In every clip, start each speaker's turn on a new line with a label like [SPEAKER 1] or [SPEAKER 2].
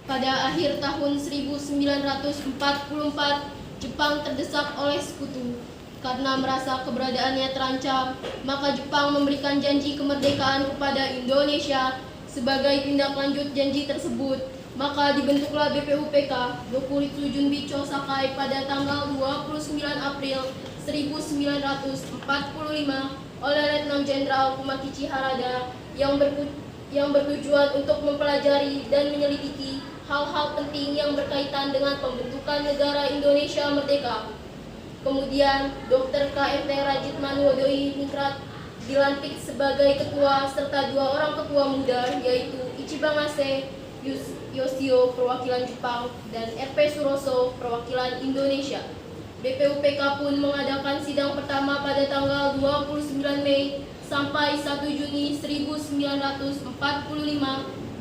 [SPEAKER 1] Pada akhir tahun 1944, Jepang terdesak oleh sekutu. Karena merasa keberadaannya terancam, maka Jepang memberikan janji kemerdekaan kepada Indonesia. Sebagai tindak lanjut janji tersebut, maka dibentuklah BPUPK Dokuritsu Junbicho Sakai pada tanggal 29 April 1945 oleh Letnan Jenderal Kumakichi Harada yang bertujuan untuk mempelajari dan menyelidiki hal-hal penting yang berkaitan dengan pembentukan negara Indonesia merdeka. Kemudian, Dr. KMT Rajit Manwodoi Ningrat dilantik sebagai ketua serta 2 orang ketua muda, yaitu Ichiban Ase Yoshio perwakilan Jepang dan RP Suroso perwakilan Indonesia. BPUPK pun mengadakan sidang pertama pada tanggal 29 Mei sampai 1 Juni 1945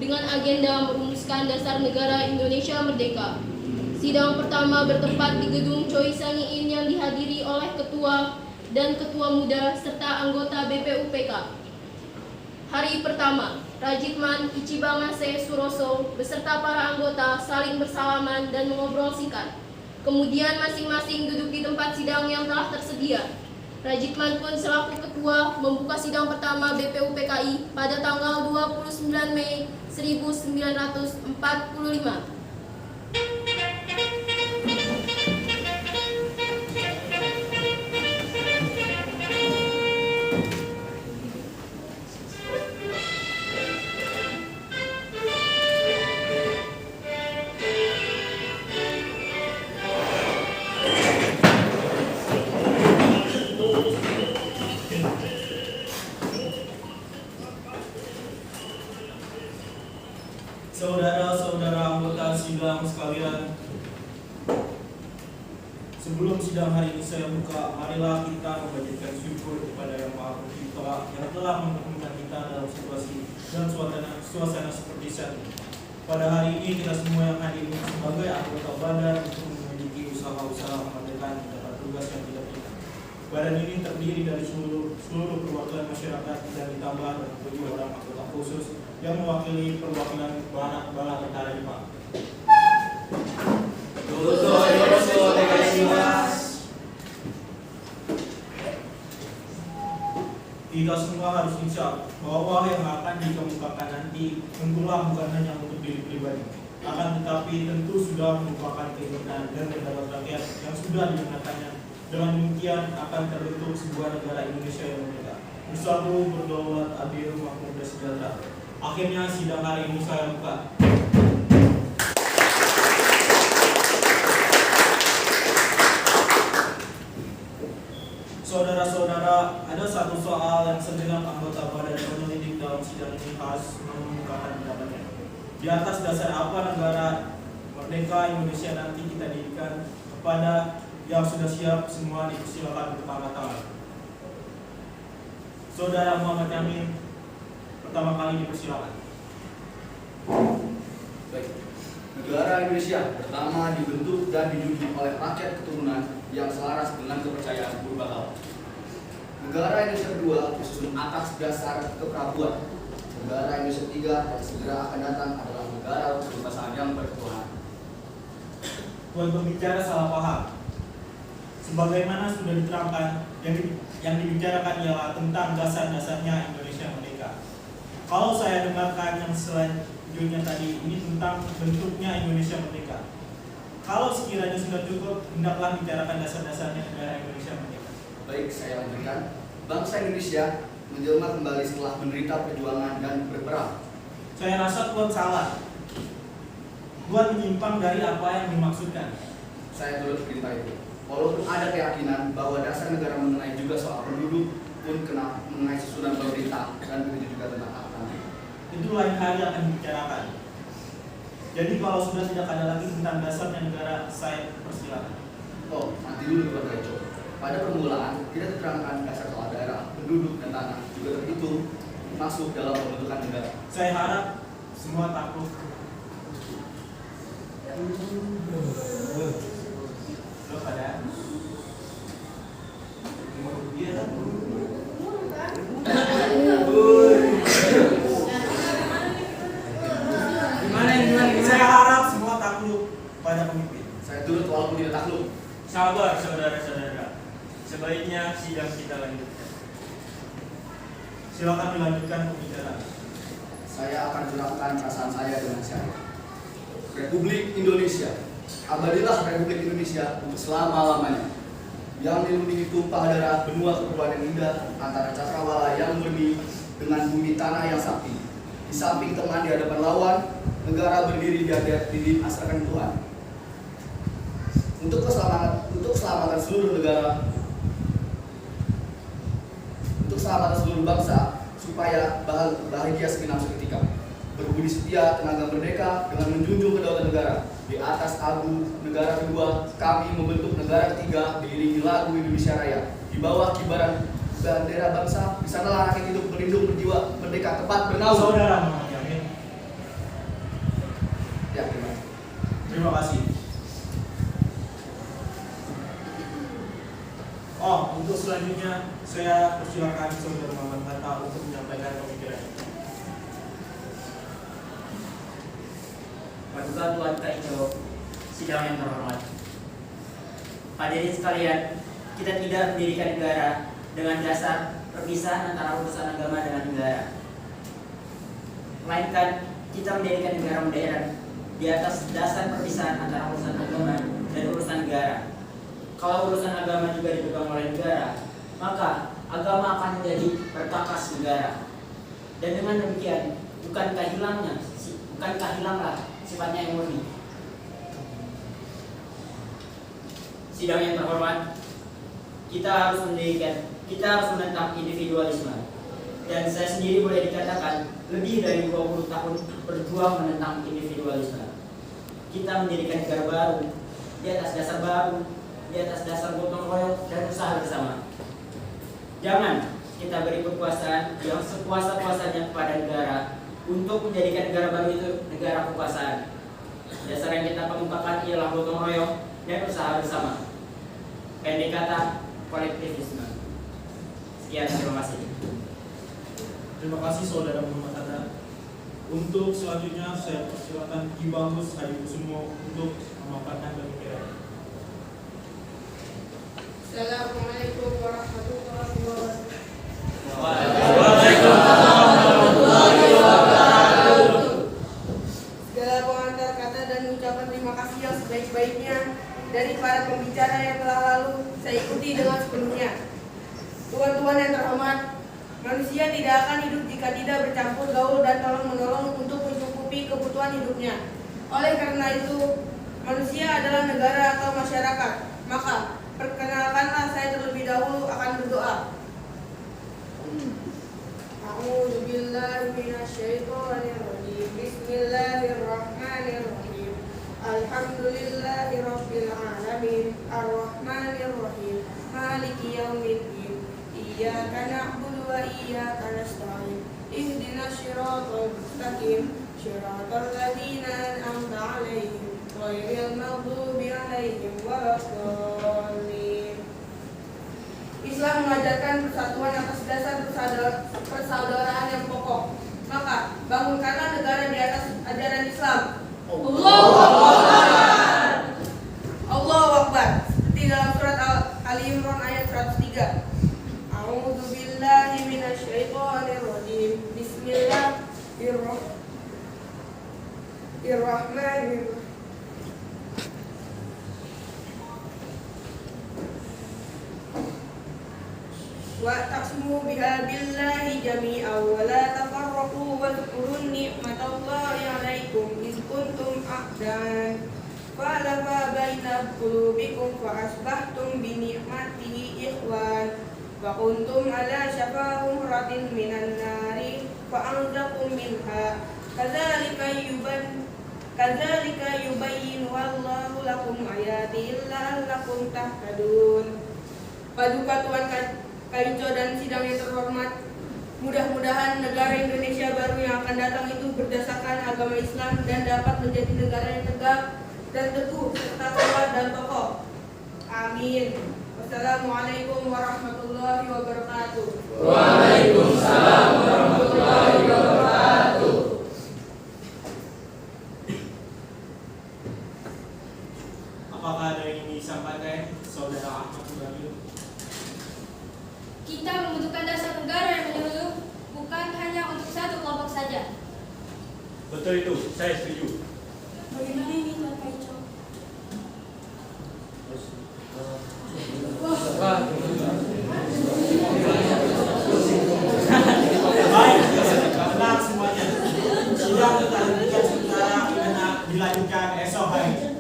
[SPEAKER 1] dengan agenda merumuskan dasar negara Indonesia merdeka. Sidang pertama bertempat di gedung Choi Sangi-in yang dihadiri oleh ketua dan ketua muda serta anggota BPUPK. Hari pertama, Rajitman Ichiban Ase Suroso beserta para anggota saling bersalaman dan mengobrol singkat. Kemudian masing-masing duduk di tempat sidang yang telah tersedia. Rajitman pun selaku ketua membuka sidang pertama BPUPKI pada tanggal 29 Mei 1945.
[SPEAKER 2] Saudara-saudara anggota sidang sekalian, sebelum sidang hari ini saya buka, marilah kita membacakan syukur kepada Yang Maha Pencipta yang telah mempertemukan kita dalam situasi dan suasana seperti saat ini. Pada hari ini kita semua yang hadir ini sebagai anggota badan untuk memiliki usaha-usaha kemerdekaan mendapat tugas yang tidak ringan. Badan ini terdiri dari seluruh perwakilan masyarakat dan ditambah dengan 7 orang anggota khusus yang mewakili perwakilan bala tentara Jepang. Kita semua harus insya bahwa yang akan dikemukakan nanti tentulah bukan hanya untuk diri pribadi, akan tetapi tentu sudah merupakan keinginan dan pendapat rakyat yang sudah didengarkannya. Dengan demikian akan terbentuk sebuah negara Indonesia yang merdeka, bersatu, berdaulat, adil, makmur, dan sejahtera. Akhirnya sidang hari ini saya buka. Saudara-saudara, ada satu soal yang segenap anggota badan penyelidik dalam sidang ini harus mengemukakan pendapatnya. Di atas dasar apa negara merdeka Indonesia nanti kita dirikan? Kepada yang sudah siap semua dipersilakan untuk angkat tangan. Saudara Muhammad Yamin pertama kali dipersilakan.
[SPEAKER 3] Baik. Negara Indonesia pertama dibentuk dan dijunjung oleh rakyat keturunan yang selaras dengan kepercayaan purbakala. Negara Indonesia kedua disusun atas dasar keprabuan. Negara Indonesia ketiga yang segera akan datang adalah negara kebebasan yang berketuhanan.
[SPEAKER 2] Tuan pembicara salah paham. Sebagaimana sudah diterangkan, yang dibicarakan ialah tentang dasar-dasarnya Indonesia merdeka. Kalau saya dengarkan yang selanjutnya tadi, ini tentang bentuknya Indonesia merdeka. Kalau sekiranya sudah cukup, hendaklah bicarakan dasar-dasarnya negara Indonesia merdeka.
[SPEAKER 3] Baik, saya lanjutkan. Bangsa Indonesia menjelma kembali setelah menderita perjuangan dan berperang.
[SPEAKER 2] Saya rasa Tuan salah. Tuan menyimpang dari apa yang dimaksudkan.
[SPEAKER 3] Saya turut perintah itu. Walaupun ada keyakinan bahwa dasar negara mengenai juga soal penduduk, pun kena mengenai susunan pemerintah dan begitu juga tentang hak nanti.
[SPEAKER 2] Itu lain hal yang akan dibicarakan. Jadi kalau sudah tidak ada lagi tentang dasarnya negara, saya persilakan.
[SPEAKER 3] Oh, nanti dulu Tuan Reco. Pada permulaan, tidak diterangkan dasar soal daerah, penduduk, dan tanah juga terhitung masuk dalam pembentukan negara.
[SPEAKER 2] Saya harap semua takluk. Lo pada Saya harap kepada pemimpin.
[SPEAKER 3] Saya turut walaupun tidak takluk.
[SPEAKER 4] Sabar saudara-saudara, sebaiknya sidang kita lanjutkan.
[SPEAKER 2] Silakan dilanjutkan pembicaraan.
[SPEAKER 3] Saya akan curahkan perasaan saya dengan syair. Republik Indonesia, abadilah Republik Indonesia untuk selama-lamanya, yang dilindungi tumpah darah benua kepulauan yang indah antara cakrawala yang murni dengan bumi tanah yang sakti. Di samping teman di hadapan lawan, negara berdiri di hadapan diri asrakan Tuhan. Untuk keselamatan seluruh negara, untuk keselamatan seluruh bangsa, supaya bahagia segenap seketika. Berbudi setia tenaga merdeka dengan menjunjung kedaulatan negara. Di atas abu negara kedua, kami membentuk negara ketiga diiringi lagu Indonesia Raya. Di bawah kibaran bendera bangsa, di sanalah rakyat hidup berlindung berjiwa merdeka tempat bernaung.
[SPEAKER 2] Saudara Muhammad Yamin.
[SPEAKER 3] Ya, terima kasih.
[SPEAKER 2] Terima kasih. Oh, untuk selanjutnya saya persilakan Saudara Muhammad Hatta untuk menyampaikan pemikiran.
[SPEAKER 5] Paduka Tuan Kaico, sidang yang terhormat. Hadirin sekalian, kita tidak mendirikan negara dengan dasar perpisahan antara urusan agama dengan negara. Melainkan kita mendirikan negara modern di atas dasar perpisahan antara urusan agama dan urusan negara. Kalau urusan agama juga dipegang oleh negara, maka agama akan menjadi perkakas negara. Dan dengan demikian, bukankah hilanglah sifatnya yang murni. Sidang yang terhormat, kita harus menentang individualisme. Dan saya sendiri boleh dikatakan lebih dari 20 tahun berjuang menentang individualisme. Kita mendirikan negara baru di atas dasar baru, di atas dasar gotong royong dan usaha bersama. Jangan kita beri kekuasaan yang sepuasa-puasanya kepada negara untuk menjadikan negara baru itu negara kekuasaan. Dasar yang kita kemukakan ialah gotong royong dan usaha bersama. Pendek kata, kolektivisme. Sekian, terima kasih.
[SPEAKER 2] Terima kasih Saudara Muhammad Hatta. Untuk selanjutnya saya persilakan Ki Bagus Hadi Kusumo untuk memaparkan pemikiran.
[SPEAKER 1] Assalamualaikum warahmatullahi wabarakatuh.
[SPEAKER 6] Segala pengantar kata dan ucapan terima kasih yang sebaik-baiknya dari para pembicara yang telah lalu saya ikuti dengan sepenuhnya. Tuan-tuan yang terhormat, manusia tidak akan hidup jika tidak bercampur gaul dan tolong-menolong untuk mencukupi kebutuhan hidupnya. Oleh karena itu, manusia adalah negara atau masyarakat. Maka, perkenalkanlah saya terlebih dahulu akan berdoa. A'udzu billahi minasyaitonir rajim. Bismillahirrahmanirrahim. Alhamdulillahirabbil alamin. Arrahmanir rahim. Maliki yaumiddin. Iyyaka na'budu wa iyyaka nasta'in. Ihdinas siratal mustaqim. Siratal ladzina an'amta 'alaihim ghairil maghdubi 'alaihim waladdallin. Islam mengajarkan persatuan atas dasar persaudaraan yang pokok. Maka bangunkanlah negara di atas ajaran Islam. Allahu Akbar. Allahu Akbar. Seperti dalam surat Ali Imran ayat 103. A'udzu billahi minasyaitonir rajim. Bismillahirrahmanirrahim. Wa'tasimu bihablillahi jami'an wa la tafarraqu wadhkuru ni'matallahi 'alaikum iz kuntum a'dan fa'alafa baina qulubikum fa asbahtum bi ni'matihi ikhwan wa kuntum 'ala shafa humratin minan nari fa anzakum minha kadzalika yubayyinu wallahu lakum ayatihi la'allakum tahtadun. Paduka Tuan Kaico dan sidang yang terhormat, mudah-mudahan negara Indonesia baru yang akan datang itu berdasarkan agama Islam dan dapat menjadi negara yang tegak dan teguh serta kuat dan kokoh. Amin. Wassalamualaikum warahmatullahi wabarakatuh.
[SPEAKER 7] Waalaikumsalam warahmatullahi wabarakatuh.
[SPEAKER 2] Apakah ada yang ingin disampaikan Saudara Ahmad Subaryo?
[SPEAKER 8] Kita membutuhkan dasar negara yang menyeluruh, bukan hanya untuk satu kelompok saja.
[SPEAKER 4] Betul itu, saya setuju.
[SPEAKER 8] Bagaimana ini, Tuan Kaico?
[SPEAKER 2] Baik, tenang semuanya. Sidang tentang hubungan sementara dilanjutkan esok hari.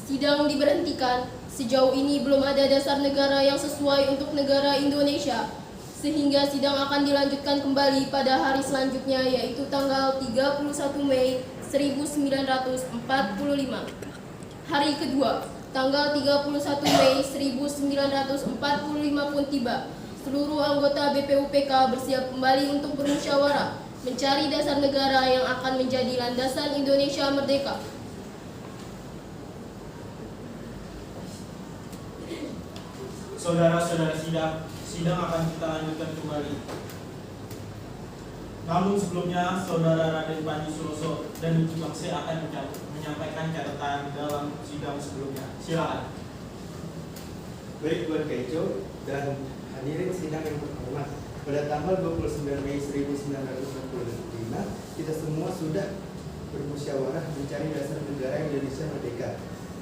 [SPEAKER 1] Sidang diberhentikan. Sejauh ini belum ada dasar negara yang sesuai untuk negara Indonesia, sehingga sidang akan dilanjutkan kembali pada hari selanjutnya, yaitu tanggal 31 Mei 1945. Hari kedua, tanggal 31 Mei 1945 pun tiba. Seluruh anggota BPUPK bersiap kembali untuk bermusyawarah, mencari dasar negara yang akan menjadi landasan Indonesia merdeka.
[SPEAKER 2] Saudara-saudara sidang akan kita lanjutkan kembali. Namun sebelumnya, Saudara Raden Panji Suroso dan Uji Bangse akan menyampaikan catatan dalam sidang sebelumnya. Silakan.
[SPEAKER 9] Baik Tuan Kaico dan hadirin sidang yang terhormat, pada tanggal 29 Mei 1945 kita semua sudah bermusyawarah mencari dasar negara Indonesia merdeka.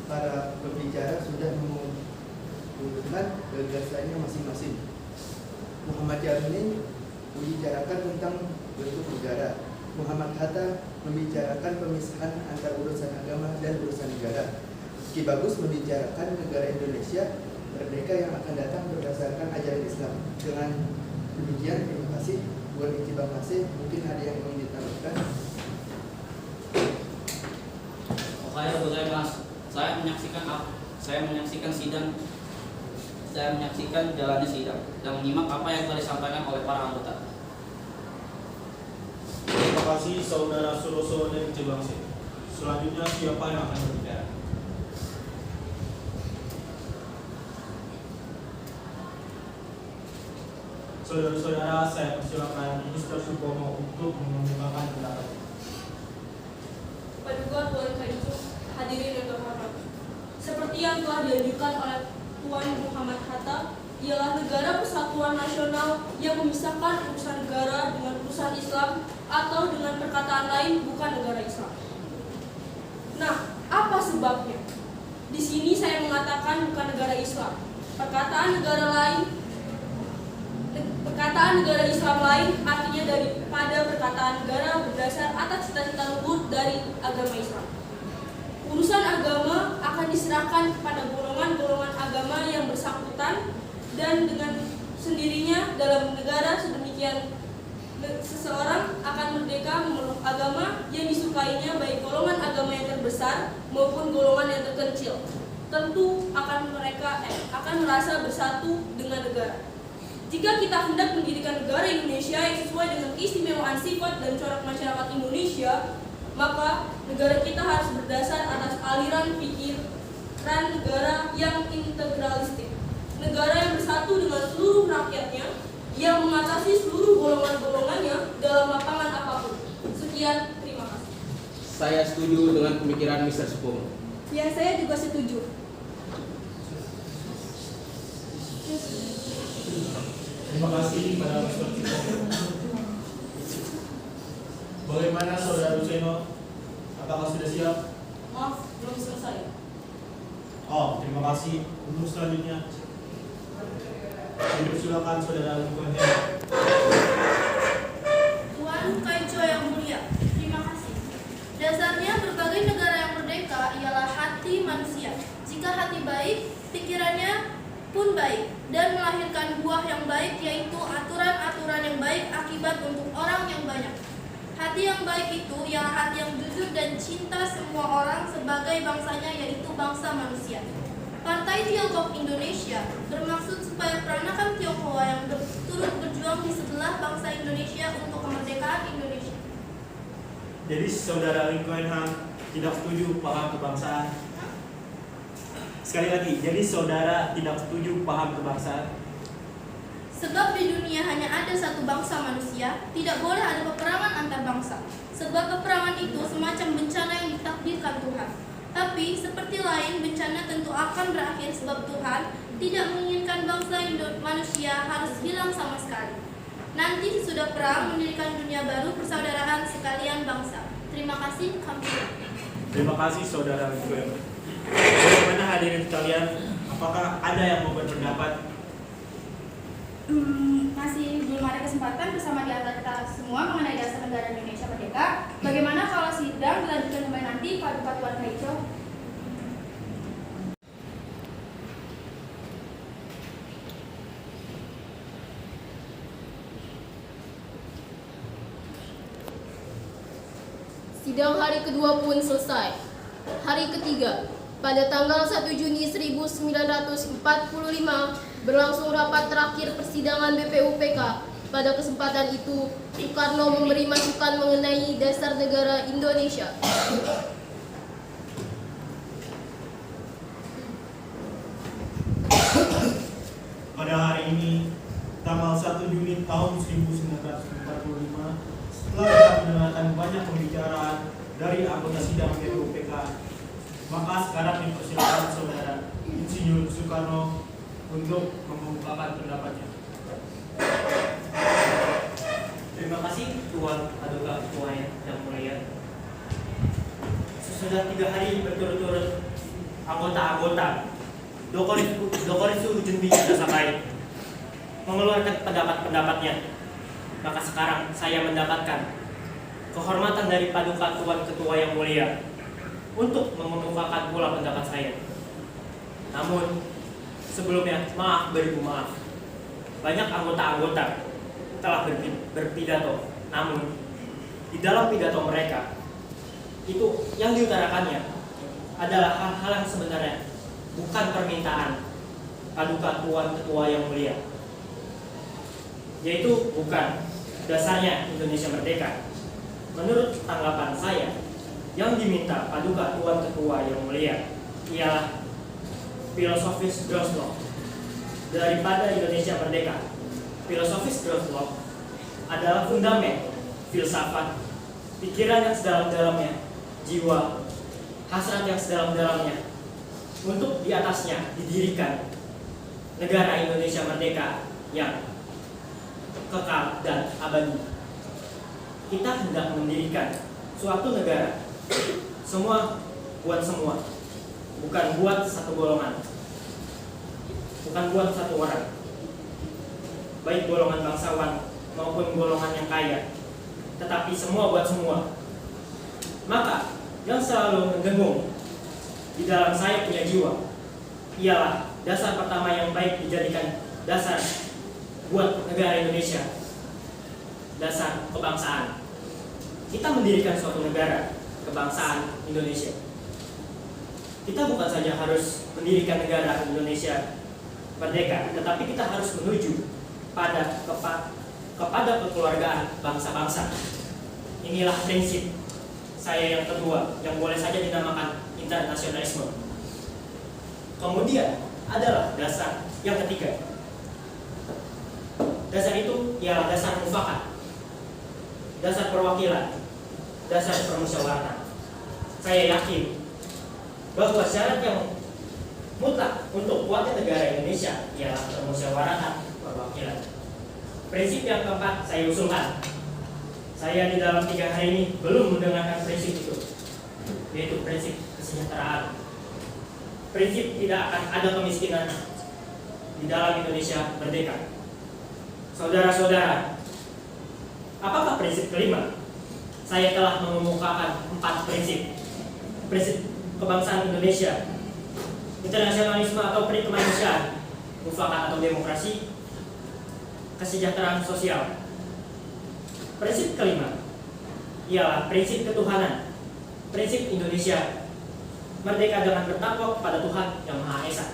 [SPEAKER 9] Para pembicara sudah mengumumkan gagasannya masing-masing. Muhammad Jamil membicarakan tentang bentuk negara. Muhammad Hatta membicarakan pemisahan antara urusan agama dan urusan negara. Ki Bagus membicarakan negara Indonesia merdeka yang akan datang berdasarkan ajaran Islam. Dengan demikian, terima kasih. Buat Ki Bangse, mungkin ada yang ingin ditambahkan?
[SPEAKER 10] Saya menyaksikan jalannya sidang dan menyimak apa yang telah disampaikan oleh para anggota.
[SPEAKER 2] Terima kasih Saudara Suroso dan Uji Bangse. Selanjutnya siapa yang akan berbicara? Saudara-saudara, saya persilakan Minister Supomo untuk mengemukakan pendapat.
[SPEAKER 11] Paduka Tuan Kaico, hadirin yang terhormat. Seperti yang telah diajukan oleh Tuan Muhammad Hatta, ialah negara persatuan nasional yang memisahkan urusan negara dengan urusan Islam, atau dengan perkataan lain bukan negara Islam. Nah, apa sebabnya? Di sini saya mengatakan bukan negara Islam. Perkataan negara Islam lain artinya daripada perkataan negara berdasar atas cita-cita luhur dari agama Islam. Urusan agama akan diserahkan kepada golongan-golongan agama yang bersangkutan, dan dengan sendirinya dalam negara sedemikian seseorang akan merdeka memeluk agama yang disukainya, baik golongan agama yang terbesar maupun golongan yang terkecil. Tentu mereka akan merasa bersatu dengan negara. Jika kita hendak mendirikan negara Indonesia yang sesuai dengan keistimewaan sifat dan corak masyarakat Indonesia, maka negara kita harus berdasar atas aliran pikiran negara yang integralistik, negara yang bersatu dengan seluruh rakyatnya, yang mengatasi seluruh golongan-golongannya dalam lapangan apapun. Sekian, terima kasih.
[SPEAKER 10] Saya setuju dengan pemikiran Mr. Supomo.
[SPEAKER 8] Ya, saya juga setuju.
[SPEAKER 2] Terima kasih pada Mr. Supomo. Bagaimana Saudara Luceno? Apakah sudah siap?
[SPEAKER 11] Maaf, belum selesai.
[SPEAKER 2] Oh, terima kasih. Untuk selanjutnya, dipersilakan Saudara Luceno.
[SPEAKER 12] Tuan Kaico yang mulia, terima kasih. Dasarnya berbagai negara yang merdeka ialah hati manusia. Jika hati baik, pikirannya pun baik dan melahirkan buah yang baik, yaitu aturan-aturan yang baik akibat untuk orang yang banyak. Hati yang baik itu ialah hati yang jujur dan cinta semua orang sebagai bangsanya, yaitu bangsa manusia. Partai Tiongkok Indonesia bermaksud supaya peranakan Tionghoa yang turut berjuang di sebelah bangsa Indonesia untuk kemerdekaan Indonesia.
[SPEAKER 2] Jadi Saudara Lincoln Ham tidak setuju paham kebangsaan. Sekali lagi, jadi Saudara tidak setuju paham kebangsaan.
[SPEAKER 12] Sebab di dunia hanya ada satu bangsa manusia, tidak boleh ada peperangan antar bangsa. sebab peperangan itu semacam bencana yang ditakdirkan Tuhan. Tapi seperti lain, bencana tentu akan berakhir sebab Tuhan tidak menginginkan bangsa manusia harus hilang sama sekali. Nanti sesudah perang mendirikan dunia baru persaudaraan sekalian bangsa. Terima kasih, kami.
[SPEAKER 2] Terima kasih saudara Guem. Bagaimana hadirin sekalian? Apakah ada yang mau berpendapat?
[SPEAKER 8] Masih belum ada kesempatan bersama di antara kita semua mengenai dasar negara Indonesia Merdeka. Bagaimana kalau sidang dilanjutkan kembali nanti Pak Tuan Kaico?
[SPEAKER 1] Sidang hari kedua pun selesai. Hari ketiga, pada tanggal 1 Juni 1945 berlangsung rapat terakhir persidangan BPUPK. Pada kesempatan itu, Soekarno memberi masukan mengenai dasar negara Indonesia.
[SPEAKER 2] Pada hari ini, tanggal 1 Juni tahun 1945, setelah kita mendengarkan banyak pembicaraan dari anggota sidang BPUPK, maka sekarang dipersilakan saudara Insinyur Soekarno untuk mengungkapkan pendapatnya.
[SPEAKER 5] Terima kasih Tuan Paduka Ketua yang mulia. Sesudah 3 hari berturut-turut anggota-anggota Dokorisu Junbi Sakai mengeluarkan pendapat-pendapatnya, maka sekarang saya mendapatkan kehormatan dari Paduka Tuan Ketua yang mulia untuk mengemukakan pula pendapat saya. Namun sebelumnya maaf beribu maaf. Banyak anggota-anggota telah berpidato, namun di dalam pidato mereka itu yang diutarakannya adalah hal-hal yang sebenarnya bukan permintaan Paduka Tuan Ketua yang mulia, yaitu bukan dasarnya Indonesia Merdeka. Menurut tanggapan saya, yang diminta Paduka Tuan Ketua yang mulia ialah filosofis gross law daripada Indonesia Merdeka. Filosofis gross law adalah fundamen filsafat, pikiran yang sedalam-dalamnya, jiwa, hasrat yang sedalam-dalamnya, untuk di atasnya didirikan negara Indonesia Merdeka yang kekal dan abadi. Kita hendak mendirikan suatu negara, semua buat semua, bukan buat satu golongan, bukan buat satu orang, baik golongan bangsawan maupun golongan yang kaya, tetapi semua buat semua. Maka yang selalu mendengung di dalam saya punya jiwa ialah dasar pertama yang baik dijadikan dasar buat negara Indonesia, dasar kebangsaan. Kita mendirikan suatu negara kebangsaan Indonesia. Kita bukan saja harus mendirikan negara Indonesia Merdeka, tetapi kita harus menuju kepada kekeluargaan bangsa-bangsa. Inilah prinsip saya yang kedua, yang boleh saja dinamakan internasionalisme. Kemudian adalah dasar yang ketiga. Dasar itu ialah dasar mufakat, dasar perwakilan, dasar permusyawaratan. Saya yakin bahwa syarat yang mutlak untuk kuatnya negara Indonesia ialah permusyawaratan, perwakilan. Prinsip yang keempat saya usulkan. Saya di dalam 3 hari ini belum mendengarkan prinsip itu, yaitu prinsip kesejahteraan. Prinsip tidak akan ada kemiskinan di dalam Indonesia Merdeka. Saudara-saudara, apakah prinsip kelima? Saya telah mengemukakan 4 prinsip. Prinsip kebangsaan Indonesia, internasionalisme atau perikemanusiaan, mufakat atau demokrasi, kesejahteraan sosial. Prinsip kelima ialah prinsip ketuhanan. Prinsip Indonesia merdeka dengan bertakwa kepada Tuhan Yang Maha Esa.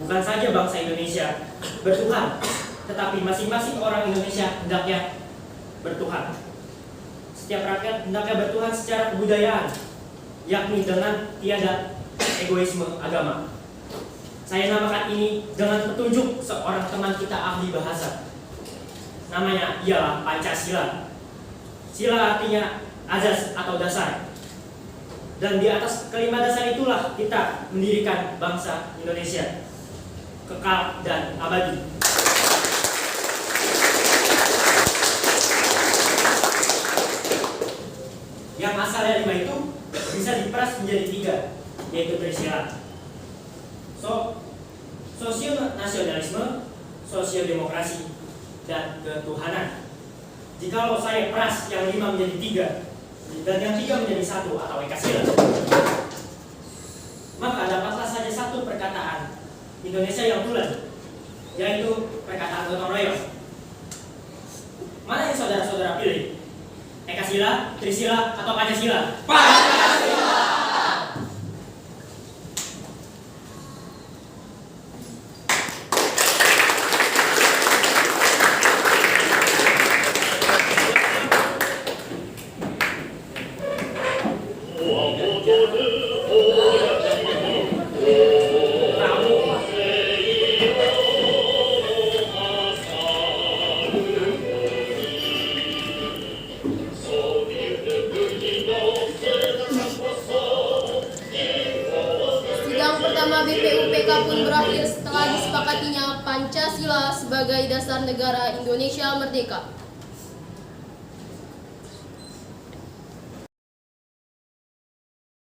[SPEAKER 5] Bukan saja bangsa Indonesia bertuhan, tetapi masing-masing orang Indonesia hendaknya bertuhan. Setiap rakyat hendaknya bertuhan secara kebudayaan, yakni dengan tiada egoisme agama. Saya namakan ini dengan petunjuk seorang teman kita ahli bahasa. Namanya ialah Pancasila. Sila artinya azas atau dasar. Dan di atas kelima dasar itulah kita mendirikan bangsa Indonesia kekal dan abadi. Yang asalnya 5 itu bisa diperas menjadi 3, yaitu Trisila. Sosionasionalisme, sosiodemokrasi, dan ketuhanan. Jikalau saya peras yang 5 menjadi 3 dan yang 3 menjadi 1 atau Ekasila, maka dapatlah saja satu perkataan Indonesia yang tulen, yaitu perkataan gotong royong. Mana yang saudara-saudara pilih? Ekasila, Trisila, atau Pancasila?
[SPEAKER 7] Pancasila.
[SPEAKER 1] BPUPK pun berakhir setelah disepakatinya Pancasila sebagai dasar negara Indonesia merdeka.